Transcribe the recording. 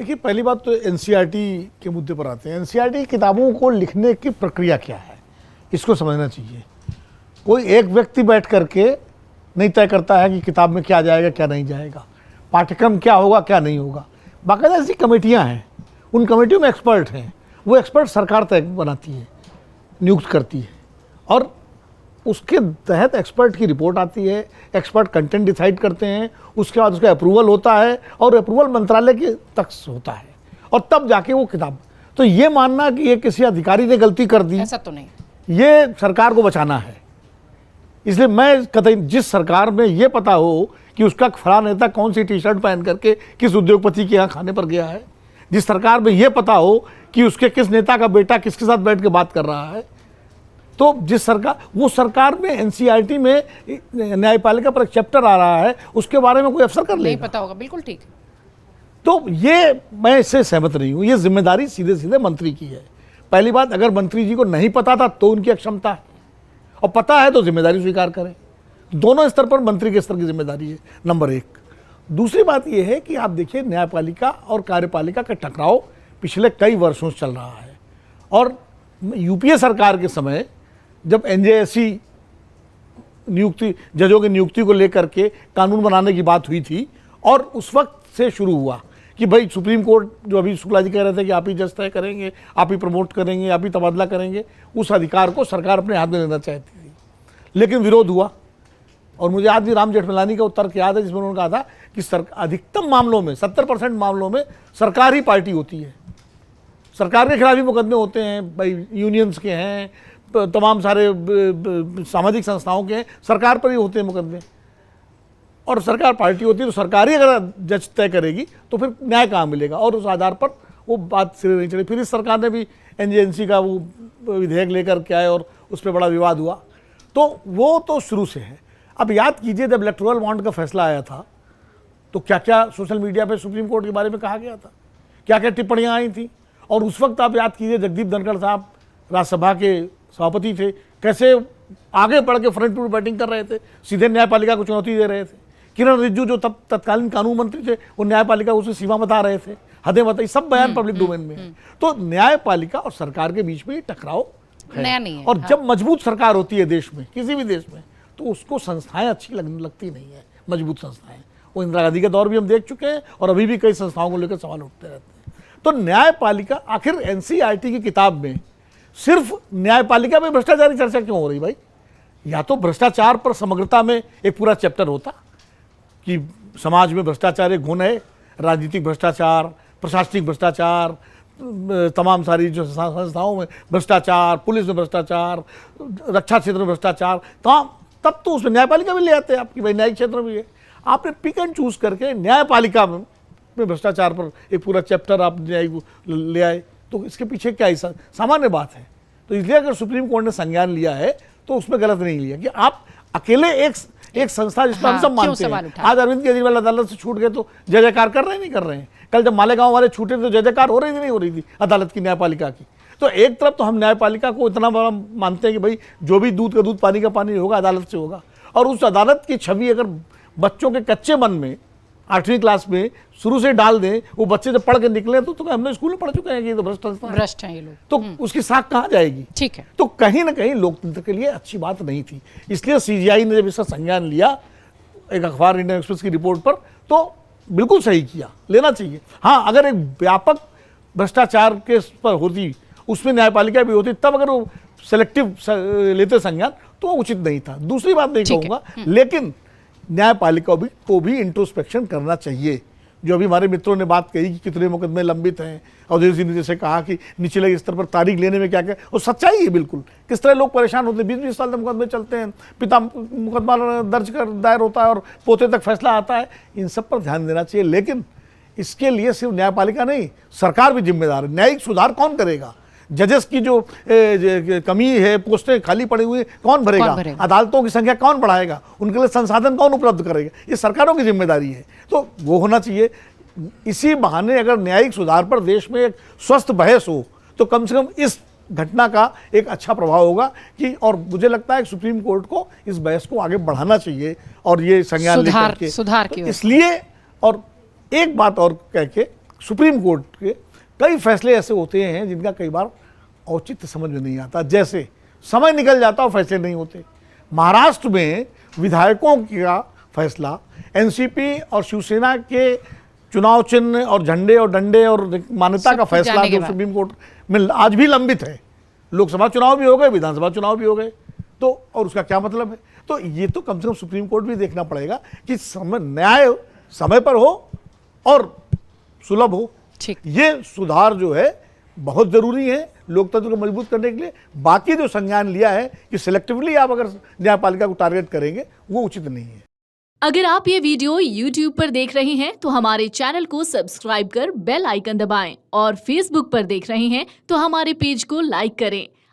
देखिए, पहली बात तो एनसीईआरटी के मुद्दे पर आते हैं। एनसीईआरटी किताबों को लिखने की प्रक्रिया क्या है, इसको समझना चाहिए। कोई एक व्यक्ति बैठ करके नहीं तय करता है कि किताब में क्या जाएगा क्या नहीं जाएगा, पाठ्यक्रम क्या होगा क्या नहीं होगा। बाकायदा ऐसी कमेटियां हैं, उन कमेटियों में एक्सपर्ट हैं, वो एक्सपर्ट सरकार तय बनाती है, नियुक्त करती है, और उसके तहत एक्सपर्ट की रिपोर्ट आती है, एक्सपर्ट कंटेंट डिसाइड करते हैं, उसके बाद उसका अप्रूवल होता है और अप्रूवल मंत्रालय के तक होता है, और तब जाके वो किताब। तो ये मानना कि ये किसी अधिकारी ने गलती कर दी, ऐसा तो नहीं, ये सरकार को बचाना है। इसलिए मैं कतई, जिस सरकार में ये पता हो कि उसका फला नेता कौन सी टी शर्ट पहन करके किस उद्योगपति के यहाँ खाने पर गया है, जिस सरकार में ये पता हो कि उसके किस नेता का बेटा किसके साथ बैठ के बात कर रहा है, तो जिस सरकार, वो सरकार में एनसीईआरटी में न्यायपालिका पर एक चैप्टर आ रहा है, उसके बारे में कोई अफसर कर नहीं लेगा? पता होगा, बिल्कुल ठीक। तो ये मैं इससे सहमत नहीं हूँ। ये जिम्मेदारी सीधे सीधे मंत्री की है। पहली बात, अगर मंत्री जी को नहीं पता था तो उनकी अक्षमता है, और पता है तो जिम्मेदारी स्वीकार करें। दोनों स्तर पर मंत्री के स्तर की जिम्मेदारी है, नंबर एक। दूसरी बात यह है कि आप देखिए, न्यायपालिका और कार्यपालिका का टकराव पिछले कई वर्षों से चल रहा है, और यूपीए सरकार के समय जब एनजेएससी नियुक्ति, जजों की नियुक्ति को लेकर के कानून बनाने की बात हुई थी, और उस वक्त से शुरू हुआ कि भाई सुप्रीम कोर्ट, जो अभी शुक्ला जी कह रहे थे कि आप ही जज तय करेंगे, आप ही प्रमोट करेंगे, आप ही तबादला करेंगे, उस अधिकार को सरकार अपने हाथ में लेना चाहती थी, लेकिन विरोध हुआ। और मुझे आज भी राम जेठमलानी का उत्तर याद है, जिसमें उन्होंने कहा था कि अधिकतम मामलों में 70% मामलों में सरकार ही पार्टी होती है, सरकार के खिलाफ ही मुकदमे होते हैं, भाई यूनियंस के हैं, तमाम सारे सामाजिक संस्थाओं के हैं, सरकार पर ही होते हैं मुकदमे, और सरकार पार्टी होती है। तो सरकार ही अगर जज तय करेगी तो फिर न्याय कहाँ मिलेगा, और उस आधार पर वो बात सिरे नहीं चली। फिर इस सरकार ने भी एनजेएससी का वो विधेयक लेकर के आए और उस पर बड़ा विवाद हुआ। तो वो तो शुरू से है। अब याद कीजिए, जब इलेक्टोरल बॉन्ड का फैसला आया था तो क्या क्या सोशल मीडिया पे सुप्रीम कोर्ट के बारे में कहा गया था, क्या क्या टिप्पणियाँ आई थी। और उस वक्त आप याद कीजिए, जगदीप धनखड़ साहब राज्यसभा के सभापति थे, कैसे आगे बढ़ के फ्रंट टू बैटिंग कर रहे थे, सीधे न्यायपालिका को चुनौती दे रहे थे। किरण रिजिजू जो तब तत्कालीन कानून मंत्री थे, वो न्यायपालिका उसे सीमा बता रहे थे, हदें बताई, सब बयान पब्लिक डोमेन में है। तो न्यायपालिका और सरकार के बीच में ये टकराव है। नया नहीं है। और जब मजबूत सरकार होती है देश में, किसी भी देश में, तो उसको संस्थाएं अच्छी लगती नहीं है, मजबूत संस्थाएं। वो इंदिरा गांधी का दौर भी हम देख चुके हैं, और अभी भी कई संस्थाओं को लेकर सवाल उठते रहते हैं। तो न्यायपालिका, आखिर एनसीईआरटी की किताब में सिर्फ न्यायपालिका में भ्रष्टाचार की चर्चा क्यों हो रही भाई? या तो भ्रष्टाचार पर समग्रता में एक पूरा चैप्टर होता कि समाज में भ्रष्टाचार एक गुण है, राजनीतिक भ्रष्टाचार, प्रशासनिक भ्रष्टाचार, तमाम सारी जो संस्थाओं में भ्रष्टाचार, पुलिस में भ्रष्टाचार, रक्षा क्षेत्र में भ्रष्टाचार, तब तो उसमें न्यायपालिका भी ले आते हैं आपकी, भाई न्यायिक क्षेत्र में भी है। आपने पिक एंड चूज करके न्यायपालिका में भ्रष्टाचार पर एक पूरा चैप्टर आप न्यायिक ले आए, तो इसके पीछे क्या ऐसा सामान्य बात है। तो इसलिए अगर सुप्रीम कोर्ट ने संज्ञान लिया है तो उसमें गलत नहीं लिया कि आप अकेले एक संस्था जिसमें हम सब मानते हैं। आज अरविंद केजरीवाल अदालत से छूट गए तो जय जयकार कर रहे हैं, नहीं कर रहे हैं। कल जब मालेगांव वाले छूटे तो जय जयकार हो रही थी, नहीं हो रही थी अदालत की, न्यायपालिका की। तो एक तरफ तो हम न्यायपालिका को इतना बड़ा मानते हैं कि भाई जो भी दूध का दूध पानी का पानी होगा अदालत से होगा, और उस अदालत की छवि अगर बच्चों के कच्चे मन में 8वीं क्लास में शुरू से डाल दें, वो बच्चे जब पढ़ के निकले तो हमने स्कूल में पढ़ चुके हैं कि ये तो भ्रष्ट हैं ये लोग, तो उसकी साख कहाँ जाएगी? ठीक है। तो कहीं ना कहीं लोकतंत्र के लिए अच्छी बात नहीं थी। इसलिए सीजीआई ने जब इसका संज्ञान लिया एक अखबार इंडियन एक्सप्रेस की रिपोर्ट पर, तो बिल्कुल सही किया, लेना चाहिए। हाँ, अगर एक व्यापक भ्रष्टाचार के पर होती, उसमें न्यायपालिका भी होती, तब अगर वो सेलेक्टिव लेते संज्ञान तो उचित नहीं था। दूसरी बात नहीं कहूँगा, लेकिन न्यायपालिका को भी इंट्रोस्पेक्शन करना चाहिए। जो अभी हमारे मित्रों ने बात कही कि कितने मुकदमे लंबित हैं, अवधेश जी ने जैसे कहा कि निचले स्तर पर तारीख लेने में क्या क्या, और सच्चाई है बिल्कुल। किस तरह लोग परेशान होते हैं, 20-20 साल तक मुकदमे चलते हैं, पिता मुकदमा दर्ज कर दायर होता है और पोते तक फैसला आता है। इन सब पर ध्यान देना चाहिए, लेकिन इसके लिए सिर्फ न्यायपालिका नहीं, सरकार भी जिम्मेदार है। न्यायिक सुधार कौन करेगा? जजेस की जो कमी है, पोस्टें खाली पड़ी हुई, कौन भरेगा? अदालतों की संख्या कौन बढ़ाएगा? उनके लिए संसाधन कौन उपलब्ध करेगा? ये सरकारों की जिम्मेदारी है, तो वो होना चाहिए। इसी बहाने अगर न्यायिक सुधार पर देश में एक स्वस्थ बहस हो तो कम से कम इस घटना का एक अच्छा प्रभाव होगा कि, और मुझे लगता है कि सुप्रीम कोर्ट को इस बहस को आगे बढ़ाना चाहिए और ये संज्ञान लेकर के सुधार की इसलिए। और एक बात और कह के सुप्रीम कोर्ट के कई फैसले ऐसे होते हैं जिनका कई बार औचित्य समझ में नहीं आता, जैसे समय निकल जाता और फैसले नहीं होते। महाराष्ट्र में विधायकों का फैसला एनसीपी और शिवसेना के चुनाव चिन्ह और झंडे और डंडे और मान्यता का फैसला जो सुप्रीम कोर्ट में आज भी लंबित है, लोकसभा चुनाव भी हो गए, विधानसभा चुनाव भी हो गए, तो और उसका क्या मतलब है? तो ये तो कम से कम सुप्रीम कोर्ट भी देखना पड़ेगा कि न्याय समय पर हो और सुलभ हो। ये सुधार जो है बहुत जरूरी है लोकतंत्र को मजबूत करने के लिए। बाकी जो संज्ञान लिया है कि सिलेक्टिवली आप अगर न्यायपालिका को टारगेट करेंगे, वो उचित नहीं है। अगर आप ये वीडियो YouTube पर देख रहे हैं तो हमारे चैनल को सब्सक्राइब कर बेल आइकन दबाएं और Facebook पर देख रहे हैं तो हमारे पेज को लाइक करें।